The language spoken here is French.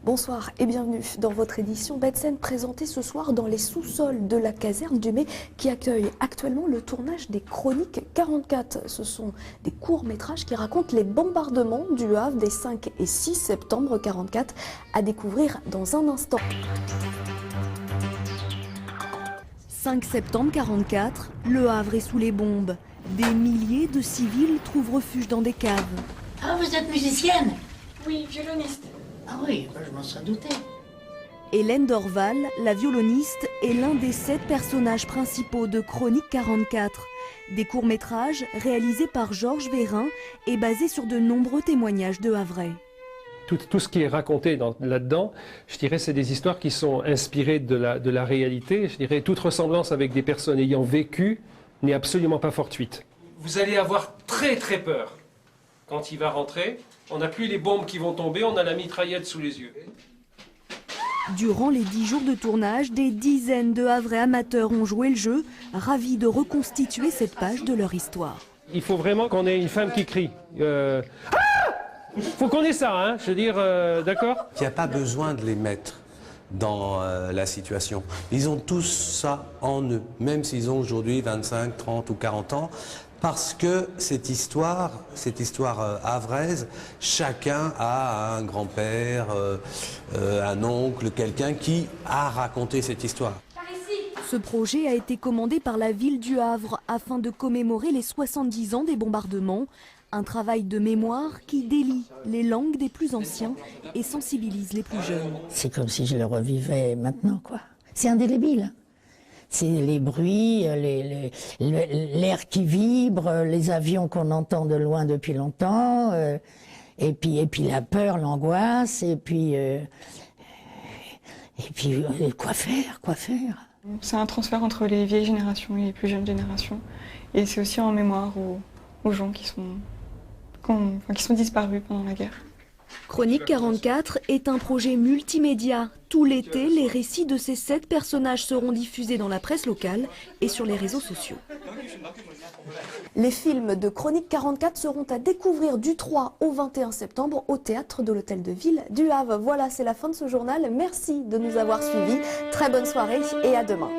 Bonsoir et bienvenue dans votre édition Bête Scène présentée ce soir dans les sous-sols de la caserne du Mai qui accueille actuellement le tournage des Chroniques 44. Ce sont des courts-métrages qui racontent les bombardements du Havre des 5 et 6 septembre 44 à découvrir dans un instant. 5 septembre 44, le Havre est sous les bombes. Des milliers de civils trouvent refuge dans des caves. Ah, vous êtes musicienne? Oui, violoniste. Ah oui, je m'en serais douté. Hélène Dorval, la violoniste, est l'un des 7 personnages principaux de Chroniques 44. Des courts-métrages réalisés par Georges Vérin et basés sur de nombreux témoignages de Havrais. Tout ce qui est raconté là-dedans, je dirais, c'est des histoires qui sont inspirées de la réalité. Je dirais, toute ressemblance avec des personnes ayant vécu n'est absolument pas fortuite. Vous allez avoir très peur quand il va rentrer. On n'a plus les bombes qui vont tomber, on a la mitraillette sous les yeux. Durant les 10 jours de tournage, des dizaines de Havrais amateurs ont joué le jeu, ravis de reconstituer cette page de leur histoire. Il faut vraiment qu'on ait une femme qui crie. Ah! Faut qu'on ait ça, hein, je veux dire, d'accord? Il n'y a pas besoin de les mettre dans la situation. Ils ont tous ça en eux, même s'ils ont aujourd'hui 25, 30 ou 40 ans, parce que cette histoire havraise, chacun a un grand-père, un oncle, quelqu'un qui a raconté cette histoire. Ce projet a été commandé par la ville du Havre afin de commémorer les 70 ans des bombardements. Un travail de mémoire qui délie les langues des plus anciens et sensibilise les plus jeunes. C'est comme si je le revivais maintenant, quoi. C'est indélébile. C'est les bruits, l'air qui vibre, les avions qu'on entend de loin depuis longtemps, et puis la peur, l'angoisse, et puis quoi faire. C'est un transfert entre les vieilles générations et les plus jeunes générations. Et c'est aussi en mémoire aux gens qui sont disparus pendant la guerre. Chroniques 44 est un projet multimédia. Tout l'été, les récits de ces 7 personnages seront diffusés dans la presse locale et sur les réseaux sociaux. Les films de Chroniques 44 seront à découvrir du 3 au 21 septembre au théâtre de l'Hôtel de Ville du Havre. Voilà, c'est la fin de ce journal. Merci de nous avoir suivis. Très bonne soirée et à demain.